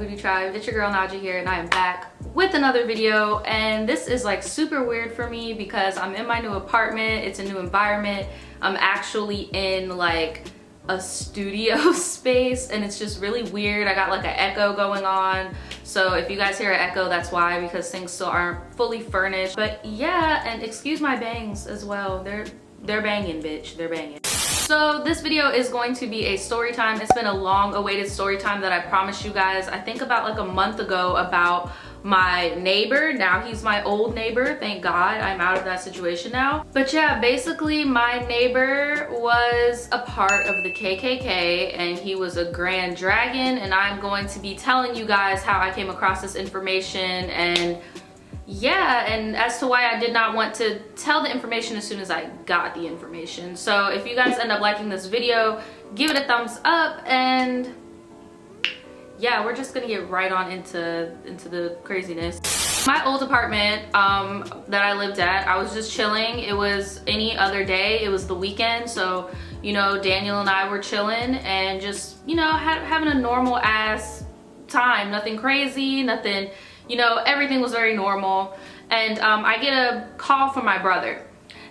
Voodoo Tribe? It's your girl Naja here, and I am back with another video. And this is like super weird for me because I'm in my new apartment. It's a new environment. I'm actually in like a studio space, and it's just really weird. I got like an echo going on, so if you guys hear an echo, that's why, because things still aren't fully furnished. But yeah, and excuse my bangs as well. They're banging, bitch. They're banging. So this video is going to be a story time. It's been a long awaited story time that I promised you guys, I think about like a month ago, about my neighbor. Now he's my old neighbor, thank God. I'm out of that situation now. But yeah, basically my neighbor was a part of the KKK, and he was a grand dragon, and I'm going to be telling you guys how I came across this information, and yeah, and as to why I did not want to tell the information as soon as I got the information. So if you guys end up liking this video, give it a thumbs up, and yeah, we're just gonna get right on into the craziness. My old apartment that I lived at, I was just chilling. It was any other day. It was the weekend, so you know, Daniel and I were chilling and just, you know, having a normal ass time. Nothing crazy, nothing, you know, everything was very normal. And I get a call from my brother.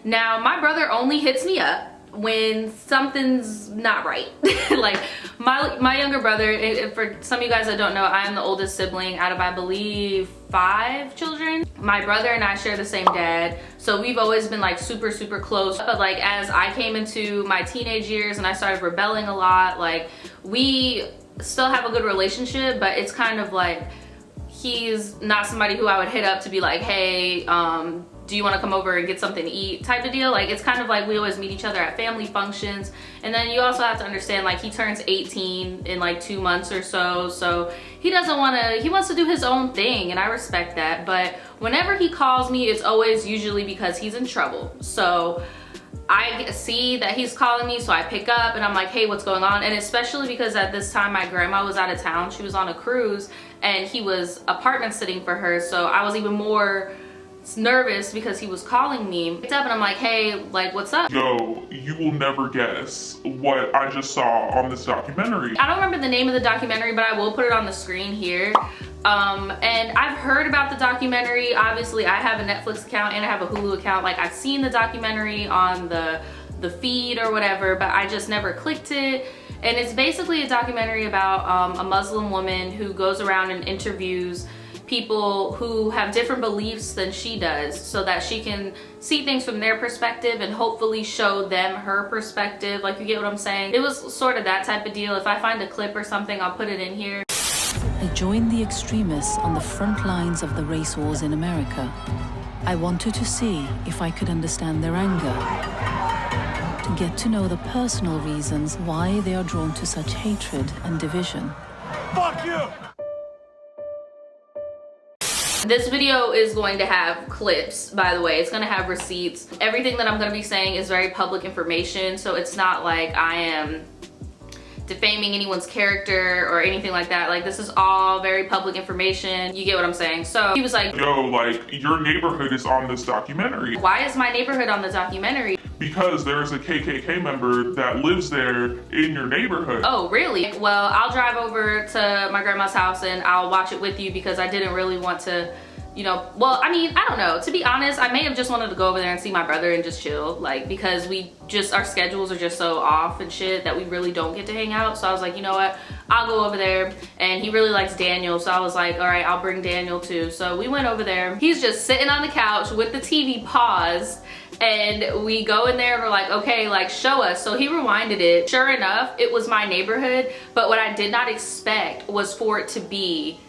Now, my brother only hits me up when something's not right. Like my younger brother, for some of you guys that don't know, I am the oldest sibling out of, I believe, 5 children. My brother and I share the same dad, so we've always been like super close. But like as I came into my teenage years and I started rebelling a lot, like we still have a good relationship, but it's kind of like he's not somebody who I would hit up to be like, hey, do you want to come over and get something to eat type of deal. Like it's kind of like we always meet each other at family functions. And then you also have to understand, like, he turns 18 in like 2 months or so he doesn't want to, he wants to do his own thing, and I respect that. But whenever he calls me, it's always usually because he's in trouble. So I see that he's calling me, so I pick up and I'm like, hey, what's going on? And especially because at this time my grandma was out of town. She was on a cruise and he was apartment sitting for her, so I was even more nervous because he was calling me. I picked up and I'm like, hey, like, what's up? Yo, you will never guess what I just saw on this documentary. I don't remember the name of the documentary, but I will put it on the screen here. And I've heard about the documentary. Obviously, I have a Netflix account and I have a Hulu account. Like, I've seen the documentary on the feed or whatever, but I just never clicked it. And it's basically a documentary about a Muslim woman who goes around and interviews people who have different beliefs than she does, so that she can see things from their perspective and hopefully show them her perspective. Like, you get what I'm saying? It was sort of that type of deal. If I find a clip or something, I'll put it in here. I joined the extremists on the front lines of the race wars in America. I wanted to see if I could understand their anger, to get to know the personal reasons why they are drawn to such hatred and division. Fuck you! This video is going to have clips, by the way. It's going to have receipts. Everything that I'm going to be saying is very public information, so it's not like I am defaming anyone's character or anything like that. Like, this is all very public information. You get what I'm saying? So he was like, yo, like, your neighborhood is on this documentary. Why is my neighborhood on the documentary? Because there's a KKK member that lives there in your neighborhood. Oh, really? Well, I'll drive over to my grandma's house and I'll watch it with you, because I didn't really want to, you know, well, I mean, I don't know. To be honest, I may have just wanted to go over there and see my brother and just chill, like, because our schedules are just so off and shit that we really don't get to hang out. So I was like, you know what? I'll go over there. And he really likes Daniel, so I was like, all right, I'll bring Daniel too. So we went over there. He's just sitting on the couch with the TV paused. And we go in there and we're like, okay, like, show us. So he rewinded it. Sure enough, it was my neighborhood. But what I did not expect was for it to be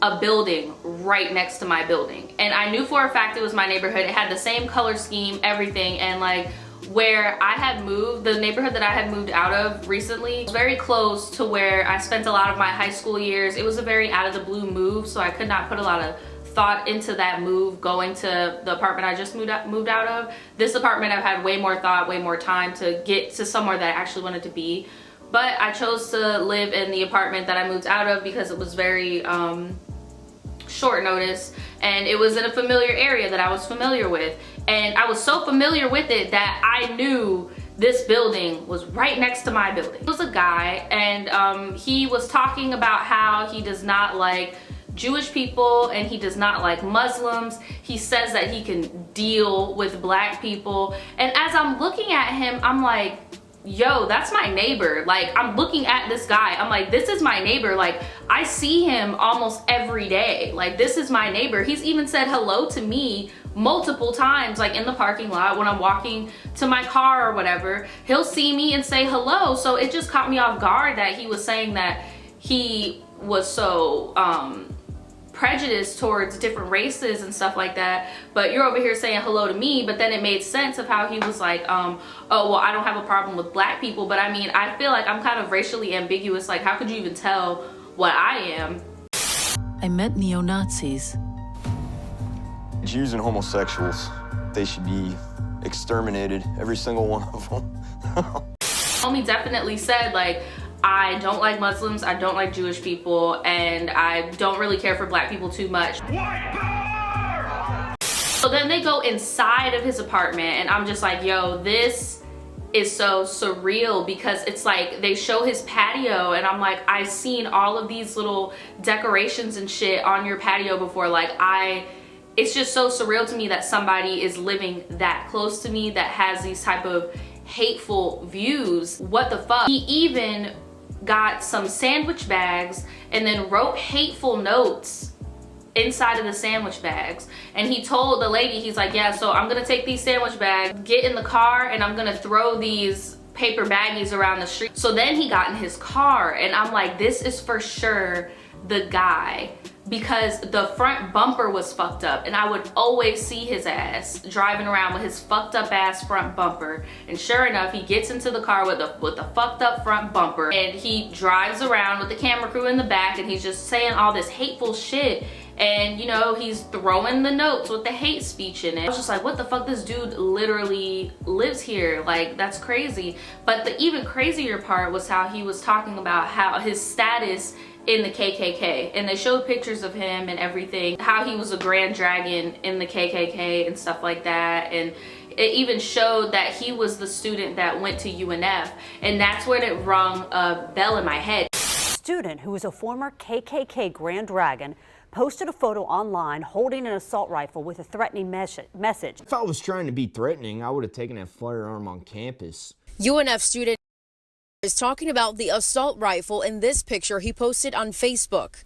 a building right next to my building. And I knew for a fact it was my neighborhood. It had the same color scheme, everything. And like, where I had moved, the neighborhood that I had moved out of recently, was very close to where I spent a lot of my high school years. It was a very out of the blue move, so I could not put a lot of thought into that move going to the apartment I just moved out of. This apartment, I've had way more thought, way more time to get to somewhere that I actually wanted to be. But I chose to live in the apartment that I moved out of because it was very short notice, and it was in a familiar area that I was familiar with. And I was so familiar with it that I knew this building was right next to my building. It was a guy, and he was talking about how he does not like Jewish people and he does not like Muslims. He says that he can deal with black people. And as I'm looking at him, I'm like, yo, that's my neighbor. Like, I'm looking at this guy, I'm like, this is my neighbor. Like, I see him almost every day. Like, this is my neighbor. He's even said hello to me multiple times, like in the parking lot when I'm walking to my car or whatever. He'll see me and say hello. So it just caught me off guard that he was saying that he was so prejudiced towards different races and stuff like that, but you're over here saying hello to me. But then it made sense of how he was like, oh well, I don't have a problem with black people. But I mean, I feel like I'm kind of racially ambiguous. Like, how could you even tell what I am? I met neo-Nazis. Jews and homosexuals, they should be exterminated, every single one of them. Homie definitely said, like, I don't like Muslims, I don't like Jewish people, and I don't really care for black people too much. White power! So then they go inside of his apartment, and I'm just like, yo, this is so surreal, because it's like they show his patio, and I'm like, I've seen all of these little decorations and shit on your patio before. Like, it's just so surreal to me that somebody is living that close to me that has these type of hateful views. What the fuck? He even got some sandwich bags and then wrote hateful notes inside of the sandwich bags, and he told the lady, he's like, yeah, so I'm gonna take these sandwich bags, get in the car, and I'm gonna throw these paper baggies around the street. So then he got in his car, and I'm like, this is for sure the guy, because the front bumper was fucked up, and I would always see his ass driving around with his fucked up ass front bumper. And sure enough, he gets into the car with the fucked up front bumper, and he drives around with the camera crew in the back, and he's just saying all this hateful shit. And you know, he's throwing the notes with the hate speech in it. I was just like, what the fuck? This dude literally lives here. Like, that's crazy. But the even crazier part was how he was talking about how his status in the KKK, and they showed pictures of him and everything, how he was a grand dragon in the KKK and stuff like that. And it even showed that he was the student that went to UNF, and that's when it rung a bell in my head. Student who was a former KKK grand dragon posted a photo online holding an assault rifle with a threatening message. If I was trying to be threatening, I would have taken that firearm on campus. UNF student is talking about the assault rifle in this picture he posted on Facebook.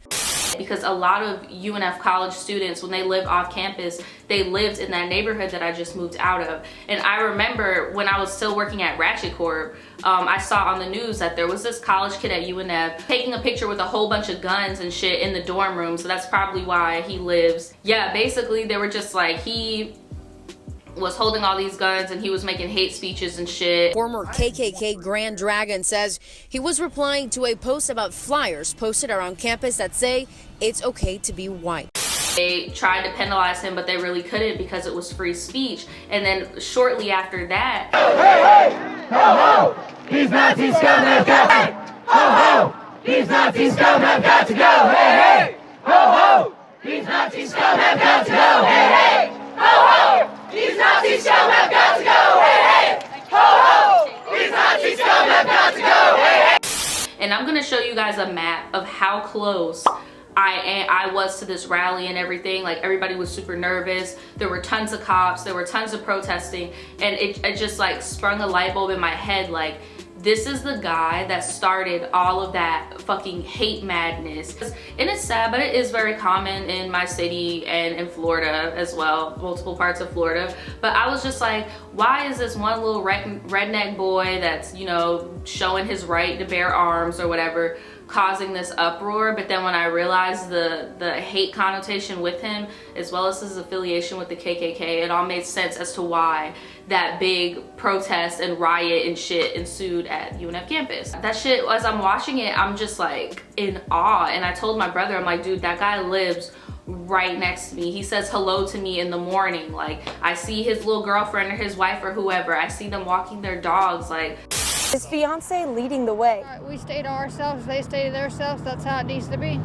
Because a lot of UNF college students, when they live off campus, they lived in that neighborhood that I just moved out of. And I remember when I was still working at Ratchet Corp, I saw on the news that there was this college kid at UNF taking a picture with a whole bunch of guns and shit in the dorm room. So that's probably why he lives. Yeah, basically they were just like, he was holding all these guns and he was making hate speeches and shit. Former KKK Grand Dragon says he was replying to a post about flyers posted around campus that say it's okay to be white. They tried to penalize him, but they really couldn't because it was free speech. And then shortly after that, hey, hey, ho, ho, these Nazi scum have got to go. Ho, ho, these Nazi scum have got to go. Hey, hey, ho, ho, these Nazi scum have got to go. Hey, hey, ho, ho. These Nazi scum have got to go, hey, hey! Ho, ho! These Nazi scum have got to go, hey, hey! And I'm gonna show you guys a map of how close I was to this rally and everything. Like, everybody was super nervous. There were tons of cops, there were tons of protesting, and it just like sprung a light bulb in my head, like, this is the guy that started all of that fucking hate madness. And it's sad, but it is very common in my city and in Florida as well, multiple parts of Florida. But I was just like, why is this one little redneck boy that's, you know, showing his right to bear arms or whatever, causing this uproar? But then when I realized the hate connotation with him, as well as his affiliation with the KKK, it all made sense as to why that big protest and riot and shit ensued at UNF campus. That shit, as I'm watching it, I'm just like in awe. And I told my brother, I'm like, dude, that guy lives right next to me. He says hello to me in the morning. Like, I see his little girlfriend or his wife or whoever. I see them walking their dogs. Like, His fiance leading the way. We stay to ourselves, they stay to themselves. That's how it needs to be.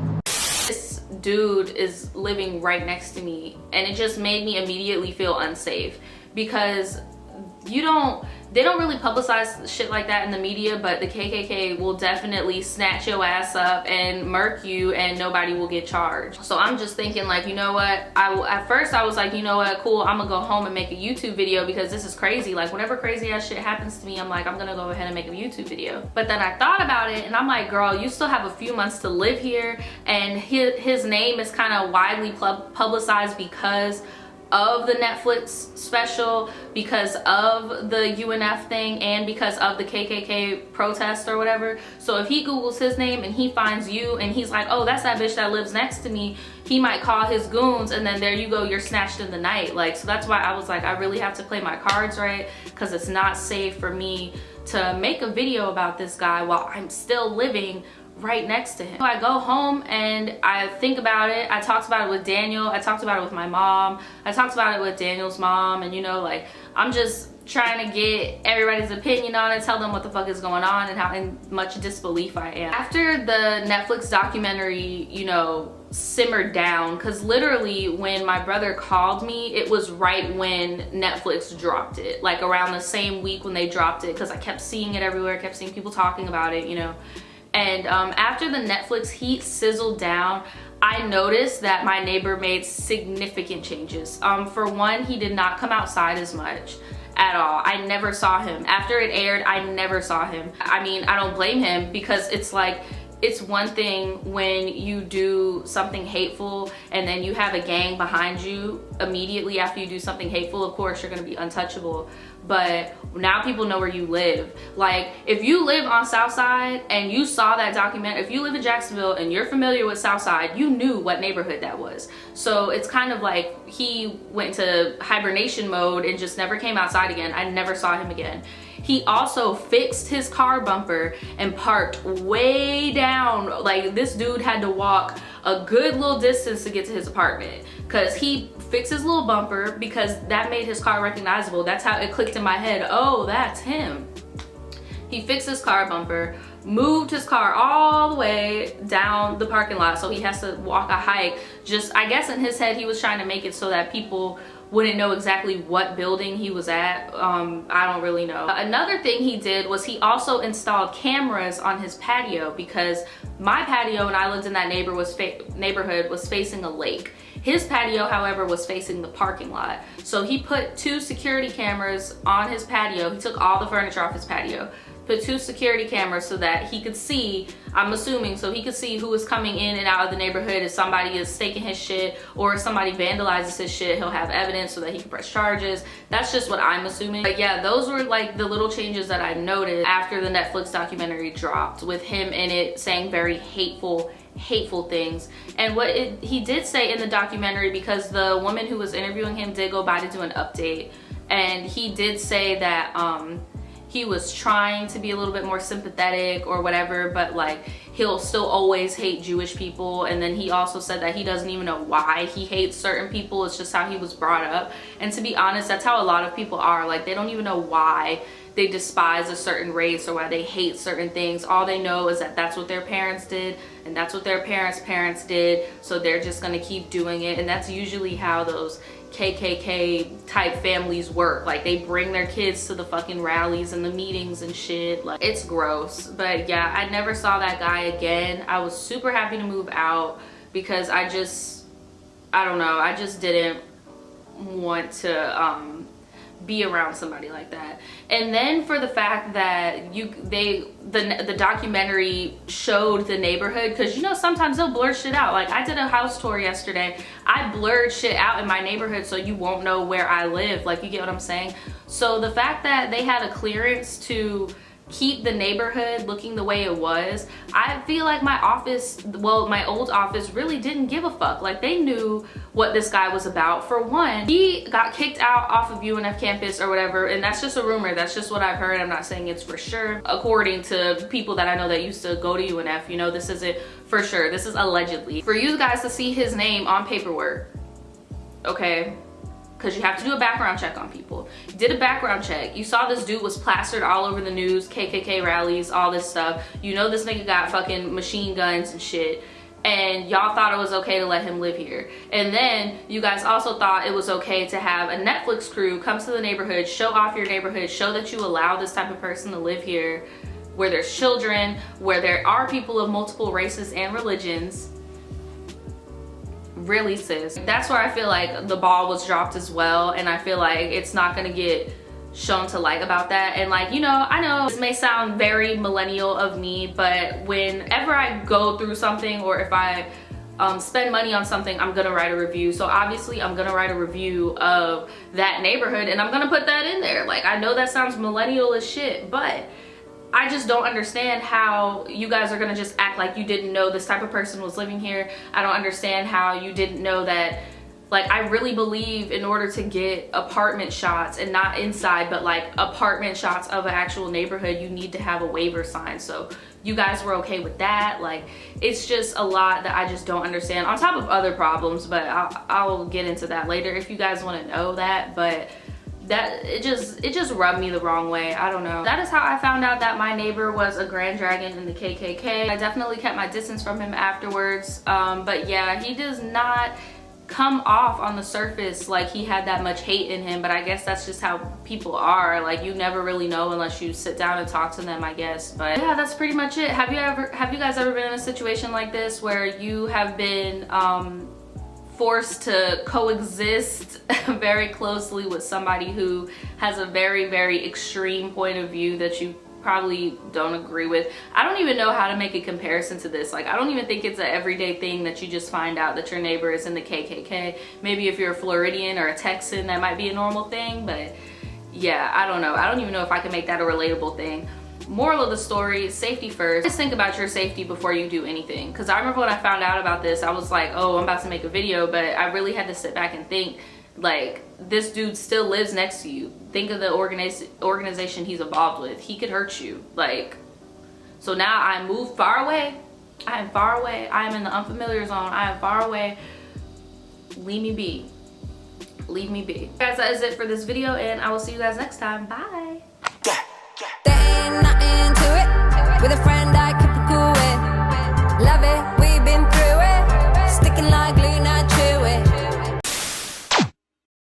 this dude is living right next to me, and it just made me immediately feel unsafe, because they don't really publicize shit like that in the media, but the KKK will definitely snatch your ass up and murk you and nobody will get charged. So I'm just thinking like, you know what, at first I was like, you know what, cool, I'm gonna go home and make a YouTube video because this is crazy. Like whenever crazy ass shit happens to me, I'm like, I'm gonna go ahead and make a YouTube video. But then I thought about it and I'm like, girl, you still have a few months to live here, and his name is kind of widely publicized because of the Netflix special, because of the UNF thing, and because of the KKK protest or whatever. So if he Googles his name and he finds you and he's like, oh, that's that bitch that lives next to me, he might call his goons and then there you go, you're snatched in the night. Like, so that's why I was like, I really have to play my cards right, because it's not safe for me to make a video about this guy while I'm still living right next to him. I go home and I think about it. I talked about it with Daniel. I talked about it with my mom. I talked about it with Daniel's mom, and you know, like, I'm just trying to get everybody's opinion on it, tell them what the fuck is going on and how in much disbelief I am. After the Netflix documentary, you know, simmered down, because literally when my brother called me, it was right when Netflix dropped it, like around the same week when they dropped it, because I kept seeing it everywhere, kept seeing people talking about it, you know. And after the Netflix heat sizzled down, I noticed that my neighbor made significant changes. For one, he did not come outside as much at all. I never saw him. After it aired, I never saw him. I mean, I don't blame him, because it's like, it's one thing when you do something hateful and then you have a gang behind you immediately after you do something hateful. Of course, you're gonna be untouchable. But now people know where you live. Like, if you live on Southside and you saw that documentary, if you live in Jacksonville and you're familiar with Southside, you knew what neighborhood that was. So it's kind of like he went into hibernation mode and just never came outside again. I never saw him again. He also fixed his car bumper and parked way down. Like, this dude had to walk a good little distance to get to his apartment, because he fixed his little bumper, because that made his car recognizable. That's how it clicked in my head. Oh, that's him. He fixed his car bumper, moved his car all the way down the parking lot, so he has to walk a hike. Just, I guess in his head, he was trying to make it so that people wouldn't know exactly what building he was at. I don't really know. Another thing he did was he also installed cameras on his patio, because my patio when I lived in that neighborhood was facing a lake. His patio, however, was facing the parking lot. So he put 2 security cameras on his patio. He took all the furniture off his patio, put 2 security cameras so that he could see, I'm assuming, so he could see who is coming in and out of the neighborhood. If somebody is staking his shit or if somebody vandalizes his shit, he'll have evidence so that he can press charges. That's just what I'm assuming. But yeah, those were like the little changes that I noticed after the Netflix documentary dropped, with him in it saying very hateful things. And what he did say in the documentary, because the woman who was interviewing him did go by to do an update, and he did say that he was trying to be a little bit more sympathetic or whatever, but like he'll still always hate Jewish people. And then he also said that he doesn't even know why he hates certain people. It's just how he was brought up. And to be honest, that's how a lot of people are. Like, they don't even know why they despise a certain race or why they hate certain things. All they know is that that's what their parents did and that's what their parents did, so they're just gonna keep doing it. And that's usually how those KKK type families work. Like, they bring their kids to the fucking rallies and the meetings and shit. Like, it's gross. But yeah, I never saw that guy again. I was super happy to move out, because I don't know, I just didn't want to be around somebody like that. And then for the fact that the documentary showed the neighborhood, because you know sometimes they'll blur shit out. Like, I did a house tour yesterday, I blurred shit out in my neighborhood so you won't know where I live. Like, you get what I'm saying? So the fact that they had a clearance to keep the neighborhood looking the way it was, I feel like my office, well, my old office really didn't give a fuck. Like, they knew what this guy was about. For one, he got kicked out off of UNF campus or whatever, and that's just a rumor. That's just what I've heard. I'm not saying it's for sure. According to people that I know that used to go to UNF, you know, this isn't for sure. This is allegedly. For you guys to see his name on paperwork, okay, because you have to do a background check on people. You did a background check. You saw this dude was plastered all over the news, KKK rallies, all this stuff. You know this nigga got fucking machine guns and shit. and y'all thought it was okay to let him live here. And then you guys also thought it was okay to have a Netflix crew come to the neighborhood, show off your neighborhood, show that you allow this type of person to live here, where there's children, where there are people of multiple races and religions. Really, sis? That's where I feel like the ball was dropped as well, and I feel like it's not gonna get shown to light about that. And like, you know, I know this may sound very millennial of me, but whenever I go through something, or if I spend money on something, I'm gonna write a review. So obviously I'm gonna write a review of that neighborhood, and I'm gonna put that in there. Like, I know that sounds millennial as shit, but I just don't understand how you guys are gonna just act like you didn't know this type of person was living here. I don't understand how you didn't know that. Like, I really believe in order to get apartment shots, and not inside, but like apartment shots of an actual neighborhood, you need to have a waiver sign. So you guys were okay with that. Like, it's just a lot that I just don't understand, on top of other problems, but I'll get into that later if you guys want to know that. But that it just rubbed me the wrong way. I don't know. That is how I found out that my neighbor was a Grand Dragon in the KKK. I definitely kept my distance from him afterwards, but yeah, he does not come off on the surface like he had that much hate in him, but I guess that's just how people are. Like, you never really know unless you sit down and talk to them, I guess. But yeah, that's pretty much it. Have you guys ever been in a situation like this where you have been forced to coexist very closely with somebody who has a very, very extreme point of view that you probably don't agree with? I don't even know how to make a comparison to this. Like, I don't even think it's an everyday thing that you just find out that your neighbor is in the KKK. Maybe if you're a Floridian or a Texan, that might be a normal thing, but yeah, I don't know. I don't even know if I can make that a relatable thing. Moral of the story, safety first. Just think about your safety before you do anything. Because I remember when I found out about this, I was like, oh, I'm about to make a video, but I really had to sit back and think, like, this dude still lives next to you. Think of the organization he's involved with. He could hurt you. Like, so now I moved far away. I am far away. I am in the unfamiliar zone. I am far away. Leave me be. Leave me be. Guys, that is it for this video, and I will see you guys next time. Bye. There ain't nothing to it. With a friend.